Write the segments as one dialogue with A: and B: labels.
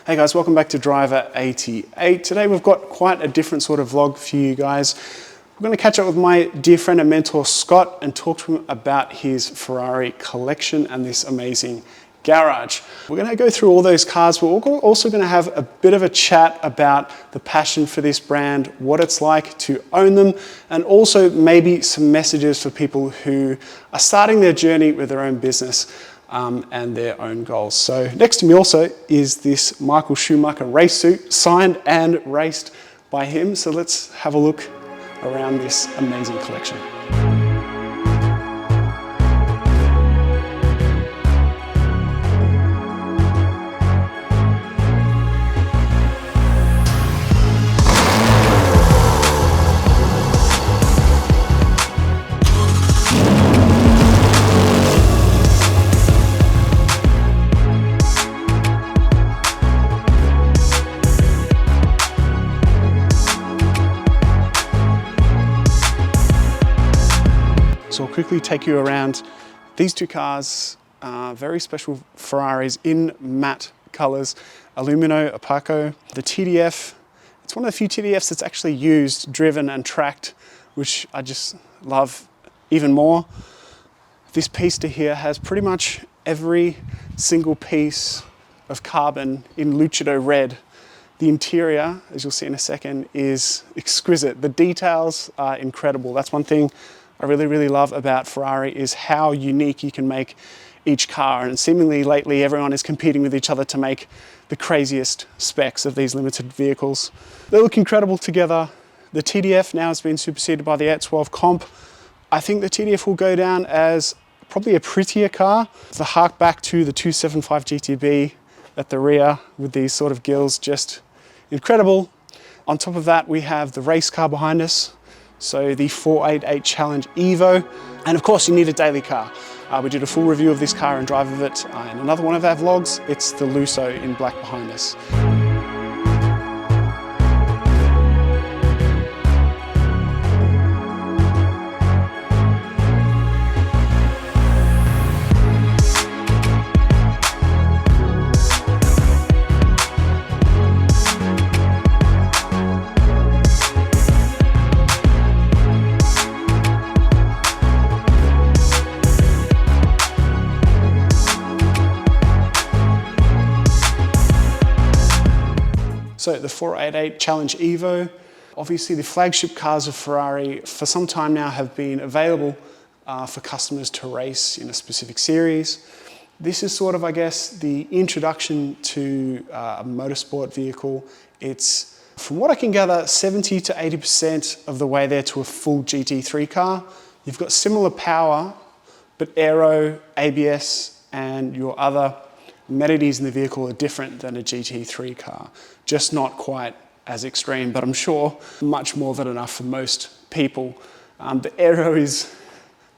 A: Hey guys, welcome back to Driver 88. Today we've got quite a different sort of vlog for you guys. We're going to catch up with my dear friend and mentor Scott and talk to him about his Ferrari collection and this amazing garage. We're going to go through all those cars. We're also going to have a bit of a chat about the passion for this brand, what it's like to own them, and also maybe some messages for people who are starting their journey with their own business. And their own goals. So next to me also is this Michael Schumacher race suit, signed and raced by him. So let's have a look around this amazing collection. So I'll quickly take you around. These two cars are very special Ferraris in matte colors, Alumino Opaco. The TDF, it's one of the few TDFs that's actually used, driven and tracked, which I just love even more. This Pista here has pretty much every single piece of carbon in Lucido red. The interior, as you'll see in a second, is exquisite. The details are incredible. That's one thing I really love about Ferrari, is how unique you can make each car. And seemingly lately everyone is competing with each other to make the craziest specs of these limited vehicles. They look incredible together. The TDF now has been superseded by the F12 Comp. I think the TDF will go down as probably a prettier car. The hark back to the 275 GTB at the rear with these sort of gills, just incredible. On top of that, we have the race car behind us. So the 488 Challenge Evo, and of course you need a daily car. We did a full review of this car and drive of it in another one of our vlogs. It's the Lusso in black behind us. So the 488 Challenge Evo, obviously the flagship cars of Ferrari for some time now have been available for customers to race in a specific series. This is sort of, I guess, the introduction to a motorsport vehicle. It's, from what I can gather, 70 to 80% of the way there to a full GT3 car. You've got similar power, but aero, ABS, and your other amenities in the vehicle are different than a GT3 car. Just not quite as extreme, but I'm sure much more than enough for most people. The aero is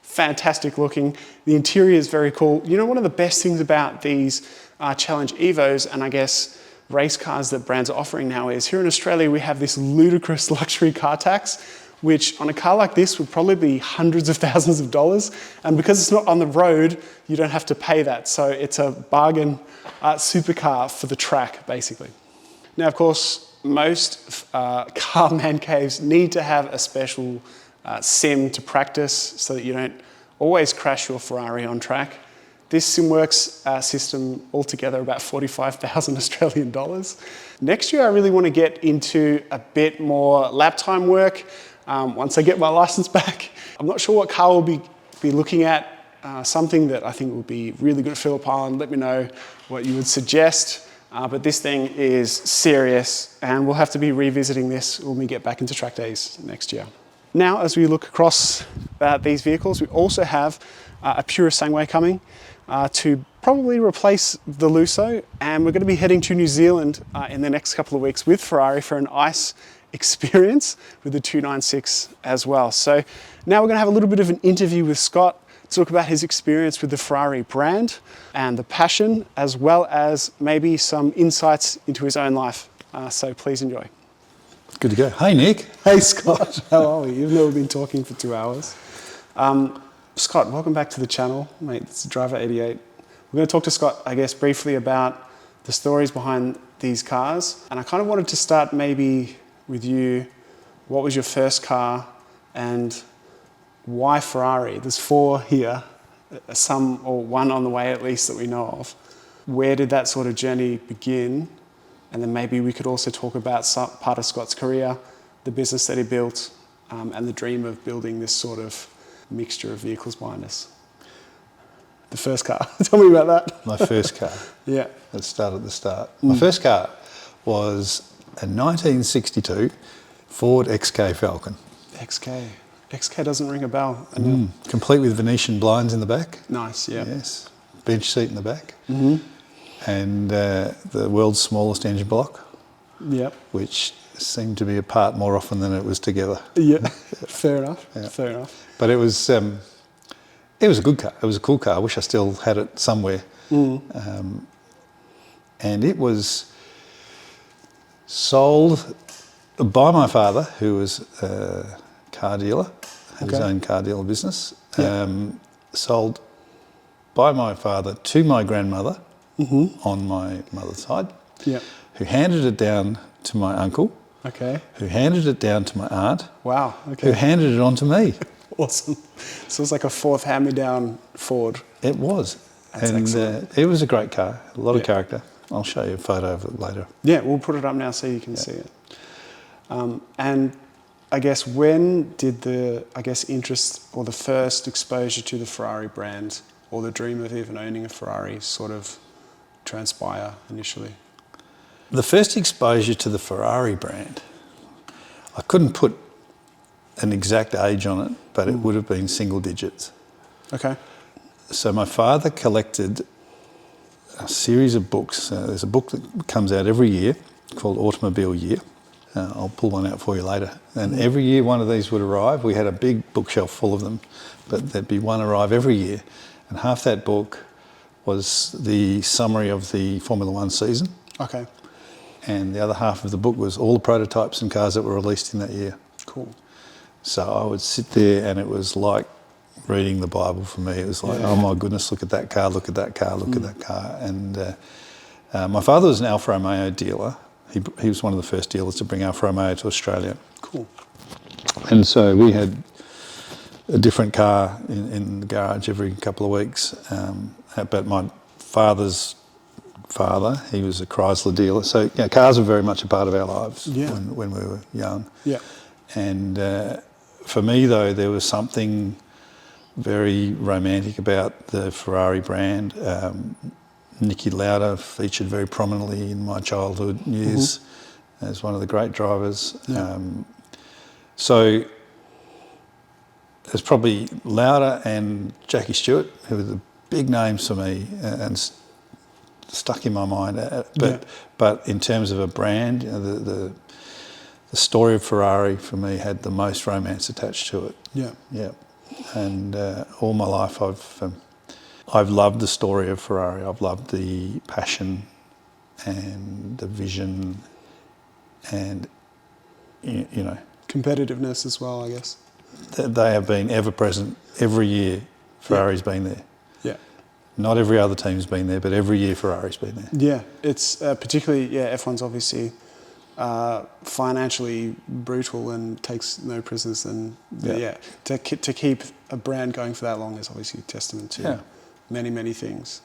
A: fantastic looking. The interior is very cool. You know, one of the best things about these Challenge Evos, and I guess race cars that brands are offering now, is here in Australia we have this ludicrous luxury car tax, which on a car like this would probably be hundreds of thousands of dollars. And because it's not on the road, you don't have to pay that. So it's a bargain supercar for the track, basically. Now, of course, most car man caves need to have a special sim to practice so that you don't always crash your Ferrari on track. This SimWorks system altogether about 45,000 Australian dollars. Next year, I really want to get into a bit more lap time work. Once I get my license back, I'm not sure what car we'll be looking at. Something that I think will be really good at Phillip Island. Let me know what you would suggest. But this thing is serious, and we'll have to be revisiting this when we get back into track days next year. Now, as we look across these vehicles, we also have a Pura Sangway coming to probably replace the Lusso, and we're going to be heading to New Zealand in the next couple of weeks with Ferrari for an ICE experience with the 296 as well. So now we're going to have a little bit of an interview with Scott, talk about his experience with the Ferrari brand and the passion, as well as maybe some insights into his own life. So please enjoy.
B: Good to go. Hey, Nick.
A: Hey, Scott. How are we? Even though we've been talking for 2 hours. Scott, welcome back to the channel, mate. It's Driver 88. We're going to talk to Scott, I guess, briefly about the stories behind these cars. And I kind of wanted to start maybe with you. What was your first car and why Ferrari? There's 4 here, some or one on the way at least that we know of. Where did that sort of journey begin? And then maybe we could also talk about part of Scott's career, the business that he built, and the dream of building this sort of mixture of vehicles behind us. The first car. Tell me about that.
B: My first car.
A: Yeah.
B: Let's start at the start. My first car was a 1962 Ford XK Falcon.
A: XK. XK doesn't ring a bell.
B: Complete with Venetian blinds in the back.
A: Nice, yeah.
B: Yes. Bench seat in the back. And the world's smallest engine block.
A: Yep.
B: Which seemed to be apart more often than it was together.
A: Yeah, fair enough.
B: Yeah.
A: Fair enough.
B: But it was a good car. It was a cool car. I wish I still had it somewhere. And it was sold by my father, who was a car dealer, had his own car dealer business. Sold by my father to my grandmother on my mother's side, who handed it down to my uncle, who handed it down to my aunt,
A: Wow,
B: who handed it on to me.
A: Awesome. So it's like a 4th hand-me-down Ford.
B: It was.
A: That's excellent.
B: It was a great car, a lot of character. I'll show you a photo of it later.
A: Yeah, we'll put it up now so you can see it. And I guess when did the interest or the first exposure to the Ferrari brand or the dream of even owning a Ferrari sort of transpire initially?
B: The first exposure to the Ferrari brand, I couldn't put an exact age on it, but it would have been single digits.
A: Okay.
B: So my father collected a series of books. There's a book that comes out every year called Automobile Year. I'll pull one out for you later. And every year one of these would arrive. We had a big bookshelf full of them, but there'd be one arrive every year. And half that book was the summary of the Formula One season.
A: Okay.
B: And the other half of the book was all the prototypes and cars that were released in that year.
A: Cool.
B: So I would sit there and it was like reading the Bible for me. It was like, oh my goodness, look at that car, look at that car, look at that car. And my father was an Alfa Romeo dealer. He was one of the first dealers to bring Alfa Romeo to Australia.
A: Cool.
B: And so we had a different car in the garage every couple of weeks. But my father's father, he was a Chrysler dealer. So cars were very much a part of our lives when we were young. Yeah. And for me, though, there was something very romantic about the Ferrari brand. Niki Lauda featured very prominently in my childhood years as one of the great drivers. Yeah. So there's probably Lauda and Jackie Stewart, who were the big names for me and stuck in my mind. But in terms of a brand, the story of Ferrari for me had the most romance attached to it. Yeah. Yeah. And all my life I've loved the story of Ferrari. I've loved the passion and the vision and,
A: competitiveness as well, I guess.
B: They have been ever present every year. Ferrari's been there. Yeah. Not every other team's been there, but every year Ferrari's been there. Yeah,
A: it's particularly, F1's obviously financially brutal and takes no prisoners. And to keep a brand going for that long is obviously a testament to many, many things.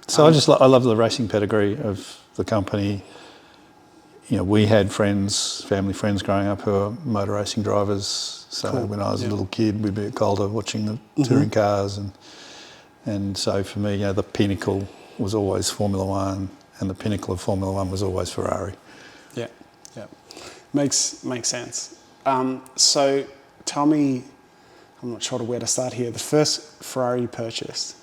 B: So I love the racing pedigree of the company. We had family friends growing up who were motor racing drivers. So when I was a little kid, we'd be at Calder watching the touring cars. And so for me, the pinnacle was always Formula One, and the pinnacle of Formula One was always Ferrari.
A: Yeah, yeah. Makes sense. So tell me, I'm not sure where to start here. The first Ferrari you purchased,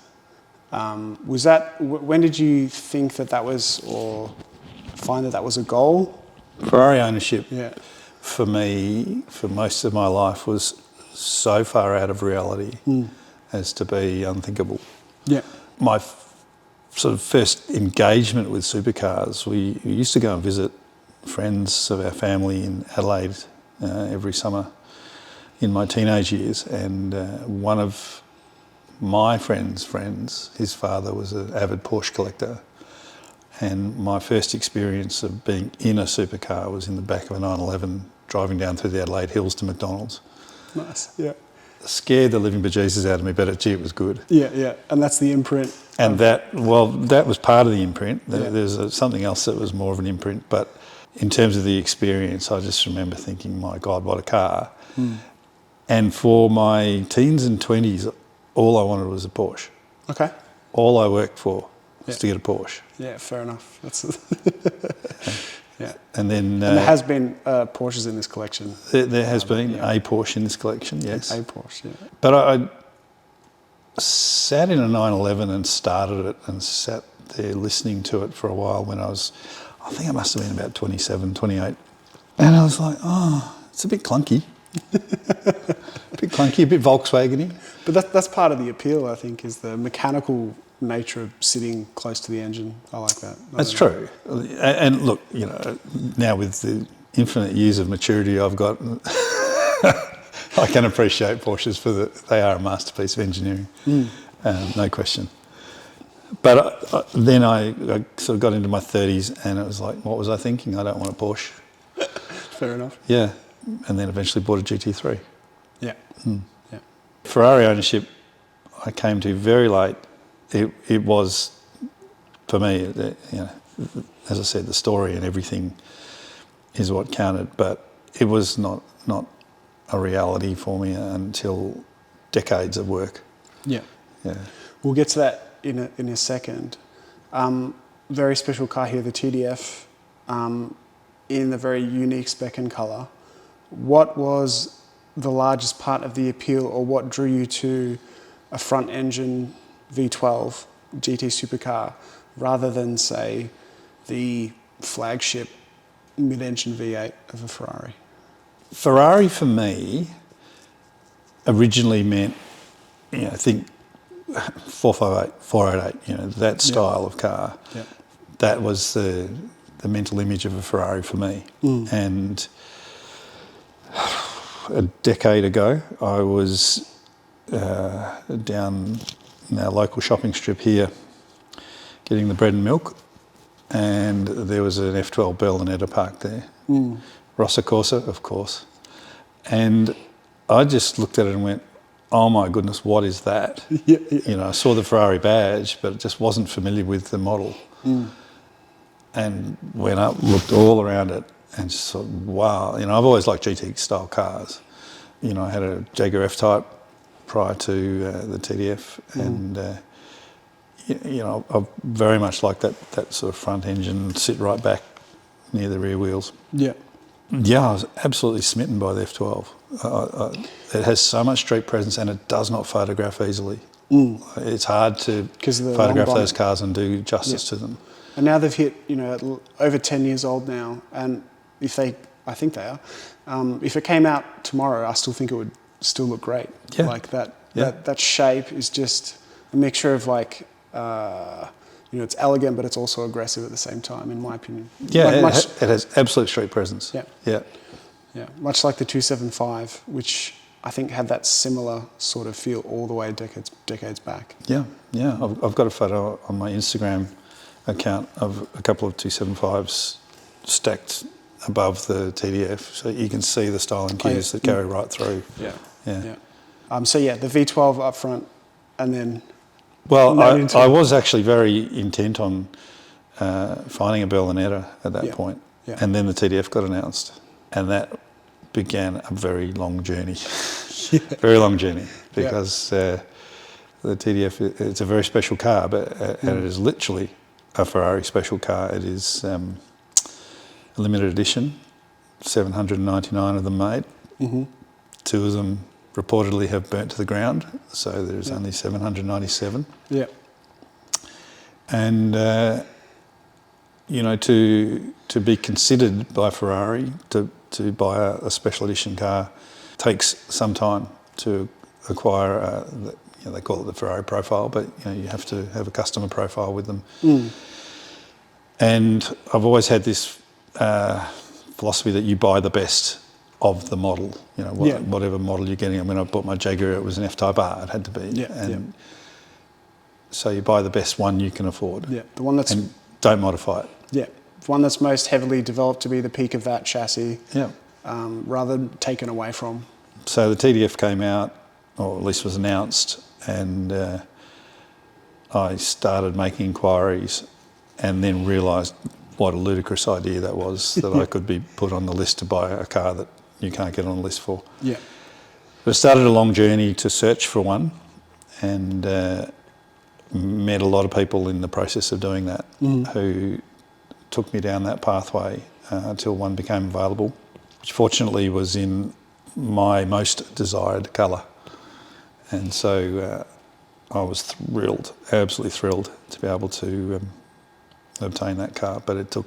A: was that, when did you think that was, or find that was a goal?
B: Ferrari ownership, for me, for most of my life, was so far out of reality as to be unthinkable. Yeah. My sort of first engagement with supercars, we used to go and visit friends of our family in Adelaide every summer in my teenage years, and one of my friends, his father was an avid Porsche collector, And my first experience of being in a supercar was in the back of a 911 driving down through the Adelaide Hills to McDonald's.
A: Nice, yeah.
B: Scared the living bejesus out of me, but gee, it was good.
A: Yeah, yeah, and that's the imprint.
B: And that was part of the imprint.
A: Yeah.
B: There's something else that was more of an imprint, but in terms of the experience, I just remember thinking, my God, what a car. And for my teens and 20s, all I wanted was a Porsche.
A: Okay.
B: All I worked for was to get a Porsche.
A: Yeah, fair enough. That's yeah.
B: And then
A: And there has been Porsches in this collection.
B: there has been a Porsche in this collection, yes.
A: A Porsche, yeah.
B: But I sat in a 911 and started it and sat there listening to it for a while when I think I must have been about 27, 28. And I was like, oh, it's a bit clunky. A bit clunky, a bit Volkswagen-y.
A: But that's part of the appeal, I think, is the mechanical nature of sitting close to the engine. I like that.
B: That's true. And look, you know, now with the infinite years of maturity I've got, I can appreciate Porsches they are a masterpiece of engineering, no question. But then I sort of got into my 30s and it was like, what was I thinking? I don't want a Porsche.
A: Fair enough.
B: Yeah. And then eventually bought a GT3.
A: Yeah. Yeah.
B: Ferrari ownership, I came to very late. It was, for me, you know, as I said, the story and everything is what counted, but it was not a reality for me until decades of work.
A: Yeah.
B: Yeah.
A: We'll get to that in a second. Very special car here, the TDF, in the very unique spec and colour. What was the largest part of the appeal, or what drew you to a front engine V12 GT supercar rather than, say, the flagship mid-engine V8 of a Ferrari?
B: Ferrari for me originally meant, you know, I think 458, 488, you know, that style of car.
A: Yeah.
B: That was the mental image of a Ferrari for me. And a decade ago, I was down in our local shopping strip here getting the bread and milk, and there was an F12 Berlinetta parked there. Rossa Corsa, of course. And I just looked at it and went, oh my goodness, what is that?
A: Yeah.
B: You know, I saw the Ferrari badge, but just wasn't familiar with the model. And went up, looked all around it, and just thought, wow. You know, I've always liked GT-style cars. You know, I had a Jaguar F-Type prior to the TDF, and you know, I very much like that sort of front engine, sit right back near the rear wheels.
A: Yeah.
B: Yeah, I was absolutely smitten by the F12. It has so much street presence and it does not photograph easily. It's hard to photograph those cars and do justice to them.
A: And now they've hit, you know, over 10 years old now, and I think they are, if it came out tomorrow, I still think it would still look great.
B: Yeah.
A: Like that shape is just a mixture of like, you know, it's elegant, but it's also aggressive at the same time, in my opinion.
B: Yeah,
A: like
B: it has absolute street presence.
A: Yeah.
B: Yeah.
A: Yeah. Much like the 275, which I think had that similar sort of feel all the way decades back.
B: Yeah, yeah. I've got a photo on my Instagram account of a couple of 275s stacked above the TDF, so you can see the styling cues that carry right through.
A: Yeah.
B: Yeah.
A: So yeah, the V12 up front, and then.
B: Well, I was actually very intent on finding a Berlinetta at that point, and then the TDF got announced, and that began a very long journey, very long journey, because the TDF, it's a very special car, but and it is literally a Ferrari special car. It is a limited edition, 799 of them made. Two of them reportedly have burnt to the ground, so there's only 797.
A: Yeah.
B: And you know, to be considered by Ferrari to buy a special edition car takes some time to acquire. You know, they call it the Ferrari profile, but you know, you have to have a customer profile with them. And I've always had this philosophy that you buy the best of the model, you know, whatever model you're getting. When I bought my Jaguar, it was an F-Type R, it had to be. So you buy the best one you can afford.
A: Yeah, the one that's
B: don't modify it.
A: Yeah. One that's most heavily developed to be the peak of that chassis,
B: Yeah.
A: rather than taken away from.
B: So the TDF came out, or at least was announced, and I started making inquiries and then realised what a ludicrous idea that was, that I could be put on the list to buy a car that you can't get on the list for.
A: Yeah.
B: But I started a long journey to search for one, and met a lot of people in the process of doing that who took me down that pathway until one became available, which fortunately was in my most desired colour. And so I was thrilled, absolutely thrilled to be able to obtain that car, but it took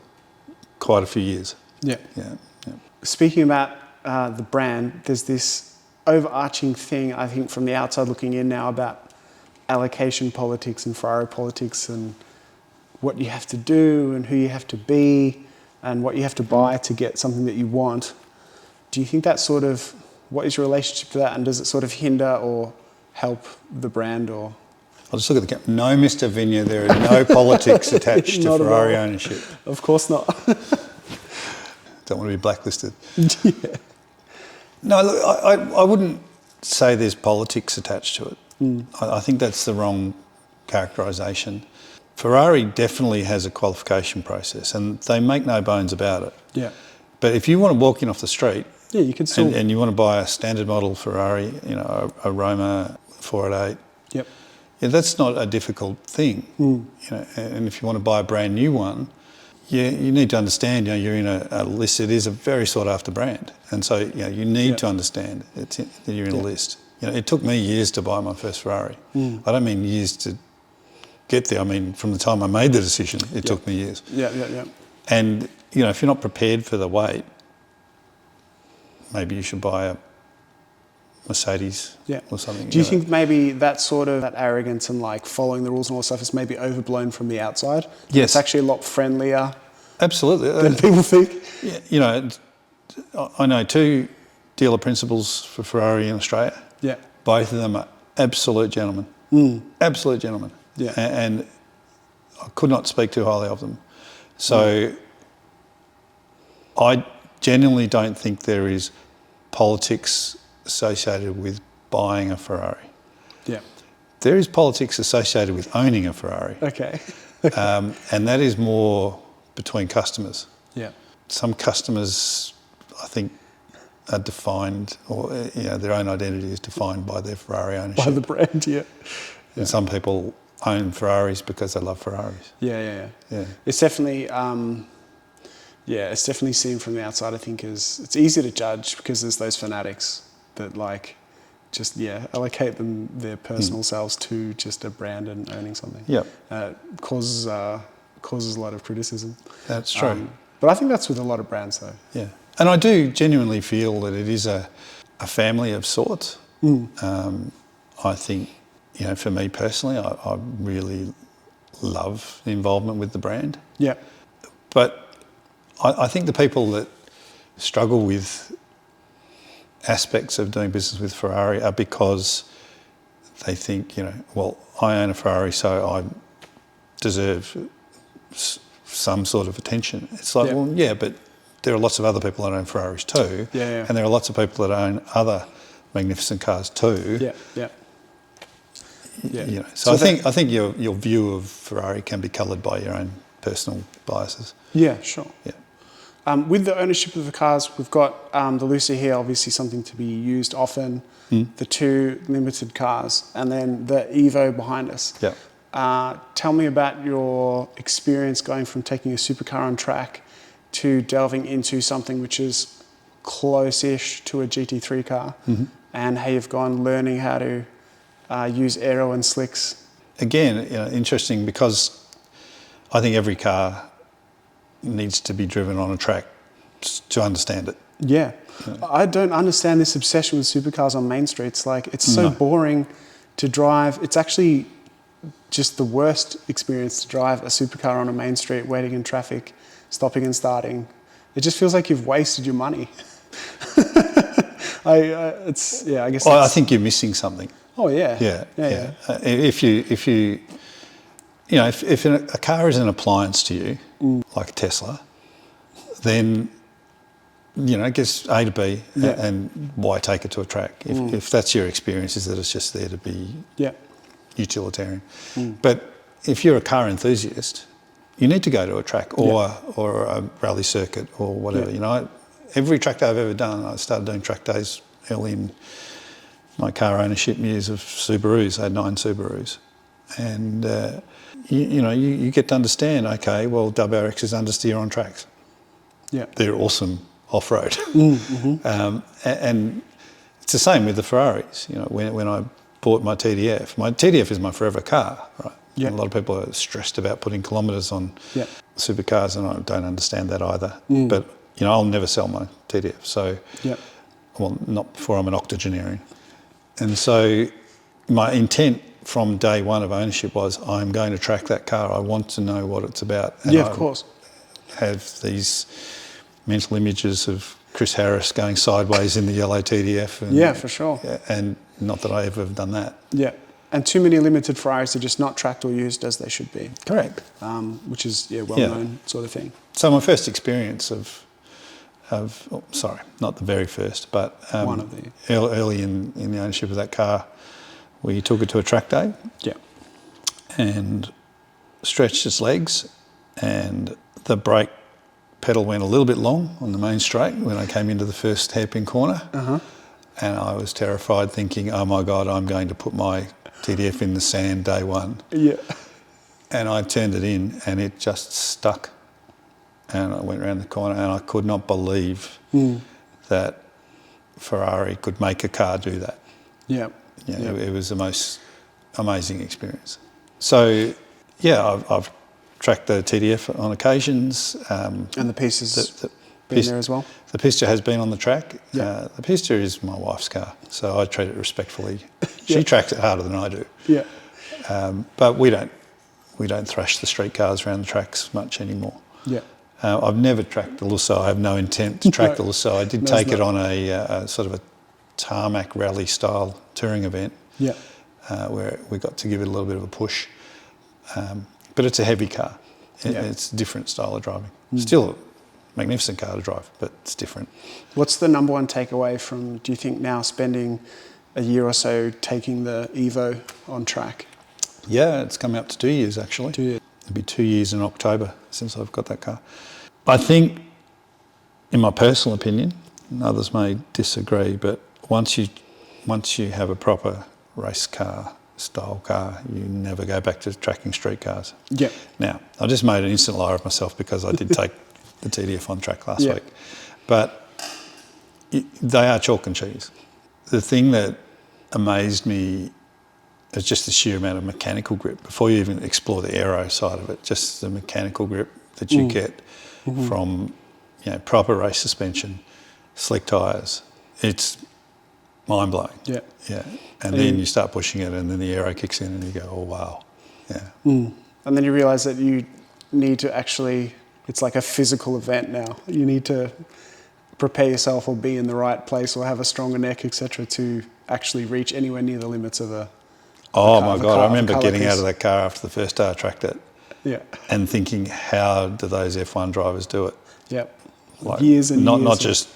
B: quite a few years.
A: Yeah.
B: Yeah, yeah.
A: Speaking about the brand, there's this overarching thing, I think, from the outside looking in now about allocation politics and Ferrari politics and what you have to do and who you have to be and what you have to buy to get something that you want. Do you think that sort of, what is your relationship to that, and does it sort of hinder or help the brand? Or
B: I'll just look at the camera. No, Mr. Vinya, there are no politics attached to Ferrari ownership.
A: Of course not.
B: Don't want to be blacklisted.
A: Yeah.
B: No, look, I wouldn't say there's politics attached to it. I think that's the wrong characterisation. Ferrari definitely has a qualification process, and they make no bones about it.
A: Yeah.
B: But if you want to walk in off the street,
A: Yeah, you could still.
B: and you want to buy a standard model Ferrari, you know, a Roma 488,
A: Yep.
B: yeah, that's not a difficult thing. You know, and if you want to buy a brand new one, you need to understand, you know, you're in a list. It is a very sought after brand, and so you know you need to understand that you're in a list. You know, it took me years to buy my first Ferrari. I don't mean years to get there. I mean from the time I made the decision, it took me years.
A: Yeah.
B: And you know, if you're not prepared for the wait, maybe you should buy a Mercedes or something.
A: Do you think maybe that sort of that arrogance and like following the rules and all that stuff is maybe overblown from the outside?
B: Yes.
A: It's actually a lot friendlier
B: Absolutely.
A: than people think.
B: Yeah, you know, I know two dealer principals for Ferrari in Australia.
A: Yeah.
B: Both of them are absolute gentlemen. Absolute gentlemen.
A: Yeah.
B: And I could not speak too highly of them. So I genuinely don't think there is politics associated with buying a Ferrari.
A: Yeah.
B: There is politics associated with owning a Ferrari.
A: Okay.
B: And that is more between customers.
A: Yeah.
B: Some customers, I think, are defined, or you know, their own identity is defined by their Ferrari ownership.
A: By the brand, yeah.
B: And some people own Ferraris because they love Ferraris.
A: Yeah.
B: Yeah.
A: It's definitely, it's definitely seen from the outside. I think as it's easy to judge because there's those fanatics that like just allocate them their personal selves to just a brand and owning something.
B: Yeah.
A: Causes a lot of criticism.
B: That's true.
A: But I think that's with a lot of brands though.
B: Yeah. And I do genuinely feel that it is a family of sorts. I think, you know, for me personally, I really love the involvement with the brand.
A: Yeah.
B: But I think the people that struggle with aspects of doing business with Ferrari are because they think, you know, well, I own a Ferrari, so I deserve some sort of attention. It's like, well, yeah, but there are lots of other people that own Ferraris too.
A: Yeah.
B: And there are lots of people that own other magnificent cars too.
A: Yeah.
B: You know, so I think your view of Ferrari can be coloured by your own personal biases.
A: Yeah, sure.
B: Yeah.
A: With the ownership of the cars, we've got the Lucia here, obviously something to be used often, the two limited cars, and then the Evo behind us.
B: Yeah.
A: Tell me about your experience going from taking a supercar on track to delving into something which is close-ish to a GT3 car, and how you've gone learning how to use aero and slicks.
B: Again, you know, interesting because I think every car needs to be driven on a track to understand it.
A: Yeah. I don't understand this obsession with supercars on main streets. Like, it's so boring to drive. It's actually just the worst experience to drive a supercar on a main street, waiting in traffic, stopping and starting. It just feels like you've wasted your money. I guess.
B: Well, I think you're missing something.
A: Oh yeah.
B: Yeah. If you you know, if a car is an appliance to you, like a Tesla, then, you know, it gets A to B, and why take it to a track? If that's your experience, is that it's just there to be utilitarian. But if you're a car enthusiast, you need to go to a track or a rally circuit or whatever. You know, every track day I've ever done, I started doing track days early in my car ownership years of Subarus. I had 9 Subarus. And, you get to understand, okay, well, WRX is understeer on tracks.
A: Yeah.
B: They're awesome off-road. And it's the same with the Ferraris. You know, when I bought my TDF is my forever car, right?
A: Yeah.
B: A lot of people are stressed about putting kilometres on supercars, and I don't understand that either. But, you know, I'll never sell my TDF. So, well, not before I'm an octogenarian. And so my intent from day one of ownership was, I'm going to track that car. I want to know what it's about. And
A: of course.
B: Have these mental images of Chris Harris going sideways in the yellow TDF. And,
A: for sure.
B: And not that I ever have done that.
A: Yeah. And too many limited Ferraris are just not tracked or used as they should be.
B: Correct.
A: Which is, well-known sort of thing.
B: So my first experience not the very first, but
A: one of the
B: early in the ownership of that car, we took it to a track day.
A: Yeah.
B: And stretched its legs, and the brake pedal went a little bit long on the main straight when I came into the first hairpin corner. And I was terrified, thinking, oh my God, I'm going to put my TDF in the sand day one.
A: Yeah.
B: And I turned it in and it just stuck. And I went around the corner and I could not believe that Ferrari could make a car do that.
A: Yeah.
B: It was the most amazing experience. So, I've tracked the TDF on occasions.
A: And the Pista's been there as well?
B: The Pista has been on the track.
A: Yeah.
B: The Pista is my wife's car, so I treat it respectfully. She tracks it harder than I do.
A: Yeah.
B: But we don't thrash the street cars around the tracks much anymore.
A: Yeah.
B: I've never tracked the Lusso. I have no intent to track the Lusso. I did take it on a sort of a tarmac rally style touring event.
A: Yeah.
B: Where we got to give it a little bit of a push. But it's a heavy car. It's a different style of driving. Still a magnificent car to drive, but it's different.
A: What's the number one takeaway from, do you think, now spending a year or so taking the Evo on track?
B: Yeah, it's coming up to 2 years actually.
A: 2 years.
B: It'll be 2 years in October since I've got that car. I think, in my personal opinion, and others may disagree, but once you have a proper race car, style car, you never go back to tracking street cars.
A: Yeah.
B: Now, I just made an instant liar of myself because I did take the TDF on track last week. But they are chalk and cheese. The thing that amazed me is just the sheer amount of mechanical grip. Before you even explore the aero side of it, just the mechanical grip that you get from proper race suspension, slick tyres. It's mind-blowing.
A: Yeah.
B: Yeah. And then you start pushing it and then the aero kicks in and you go, oh, wow. Yeah.
A: And then you realise that you need to actually, it's like a physical event now. You need to prepare yourself or be in the right place or have a stronger neck, etc., to actually reach anywhere near the limits of a
B: Oh my God, I remember getting out of that car after the first day I tracked it.
A: Yeah.
B: And thinking, how do those F1 drivers do it?
A: Yep.
B: Like,
A: years and years.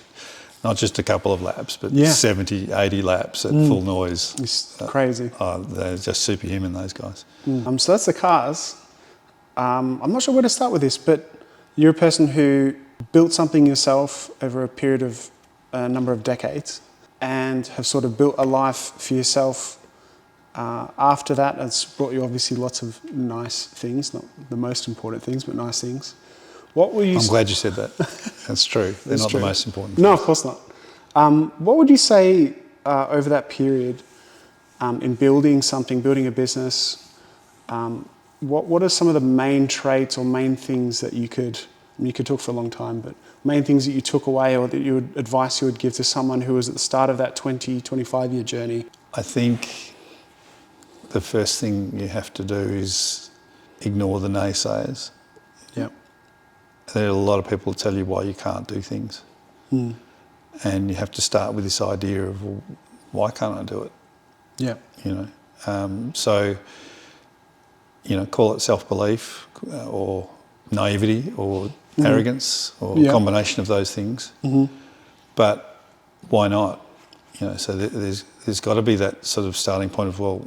B: Not just a couple of laps, but 70, 80 laps at full noise.
A: It's crazy.
B: They're just superhuman, those guys.
A: So that's the cars. I'm not sure where to start with this, but you're a person who built something yourself over a period of a number of decades and have sort of built a life for yourself. After that, it's brought you obviously lots of nice things, not the most important things, but nice things. What were you?
B: I'm glad you said that. That's true. They're not the most important things.
A: No, of course not. What would you say over that period in building something, building a business? What are some of the main traits or main things that you could talk for a long time, but main things that you took away or that advice you would give to someone who was at the start of that 20, 25-year journey?
B: I think the first thing you have to do is ignore the naysayers.
A: Yep.
B: There are a lot of people who tell you why you can't do things. And you have to start with this idea of, well, why can't I do it?
A: Yeah.
B: So, you know, I think the first thing you have to do is ignore the naysayers. There are a lot of people who tell you why you can't do things. And you have to start with this idea of, well, why can't I do it? You know, so, you know, I think the first thing you have to do is ignore the naysayers. There are a lot of people who tell you why you can't do it. call it self-belief or naivety or arrogance or a combination of those things. But why not? So there's got to be that sort of starting point of, well,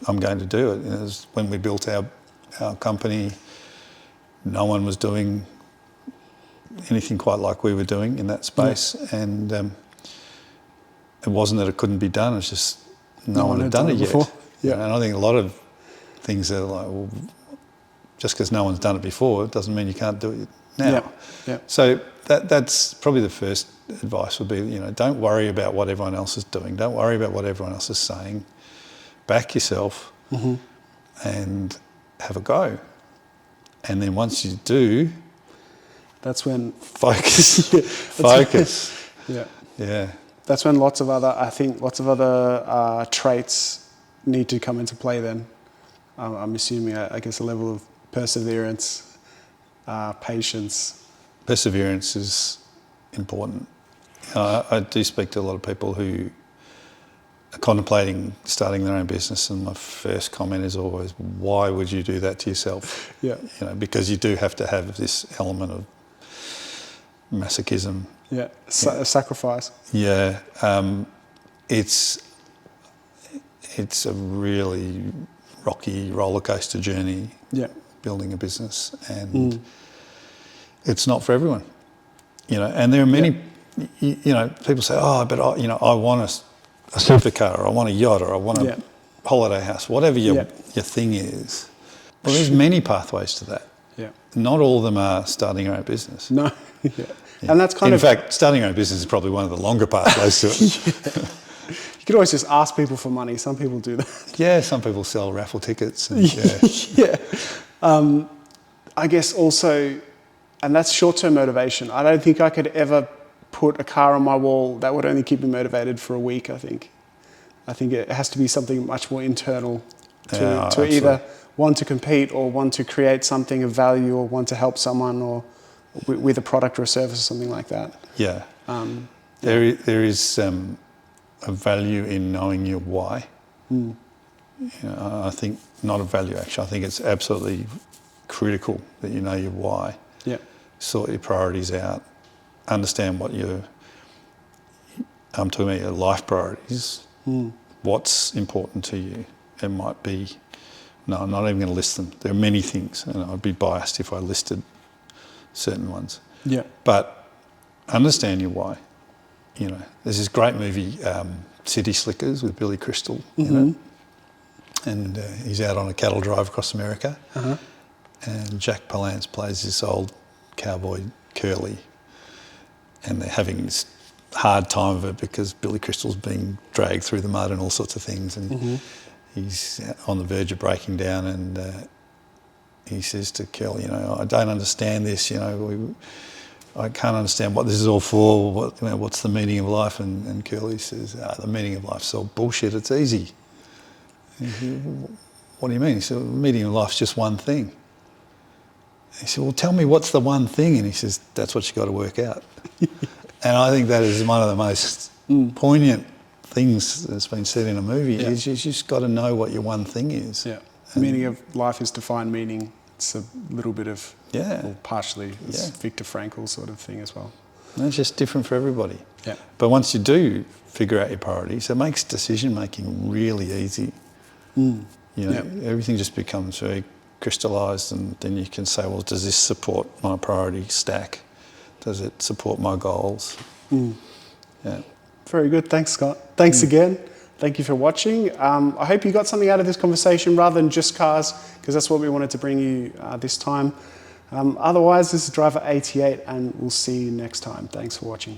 B: I'm going to do it. When we built our company, no one was doing anything quite like we were doing in that space, and it wasn't that it couldn't be done, it's just no one had done it yet. And I think a lot of things are like, well, just because no one's done it before, it doesn't mean you can't do it now. So that's probably the first advice would be, don't worry about what everyone else is doing. Don't worry about what everyone else is saying. Back yourself and have a go. And then once you do,
A: that's when
B: focus.
A: That's when lots of other traits need to come into play then. I'm assuming, I guess, a level of perseverance, patience.
B: Perseverance is important. I do speak to a lot of people who are contemplating starting their own business, and my first comment is always, why would you do that to yourself? Because you do have to have this element of masochism.
A: Sacrifice.
B: It's a really rocky roller coaster journey. Building a business, and it's not for everyone. And there are many. People say, "Oh, but I want a supercar, or I want a yacht, or I want a holiday house, whatever your thing is." Well, there's many pathways to that. Not all of them are starting your own business.
A: No. And that's in
B: fact, starting your own business is probably one of the longer pathways to it.
A: You could always just ask people for money. Some people do that.
B: Some people sell raffle tickets. And,
A: I guess also, and that's short-term motivation. I don't think I could ever put a car on my wall that would only keep me motivated for a week, I think. I think it has to be something much more internal to either want to compete or want to create something of value or want to help someone or with a product or a service or something like that.
B: There is a value in knowing your why. I think not a value, actually. I think it's absolutely critical that you know your why. Sort your priorities out. Understand what I'm talking about your life priorities. What's important to you? It might be, no, I'm not even going to list them. There are many things, and I'd be biased if I listed certain ones. But understand your why. There's this great movie, City Slickers, with Billy Crystal in it. And he's out on a cattle drive across America. And Jack Palance plays this old cowboy, Curly. And they're having this hard time of it because Billy Crystal's being dragged through the mud and all sorts of things. And he's on the verge of breaking down, and he says to Curly, I don't understand this, I can't understand what this is all for, what's the meaning of life? And Curly says, the meaning of life's all bullshit, it's easy. He said, what do you mean? He said, the meaning of life's just one thing. He said, well, tell me what's the one thing? And he says, that's what you got to work out. And I think that is one of the most poignant things that's been said in a movie, is you just got to know what your one thing is.
A: The meaning of life is to find meaning. It's a little bit of, well, partially, it's Viktor Frankl sort of thing as well.
B: And it's just different for everybody. But once you do figure out your priorities, it makes decision-making really easy. Everything just becomes very crystallised, and then you can say, well, does this support my priority stack? Does it support my goals?
A: Very good. Thanks, Scott. Thanks again. Thank you for watching. I hope you got something out of this conversation rather than just cars, because that's what we wanted to bring you this time. Otherwise, this is Driver 88, and we'll see you next time. Thanks for watching.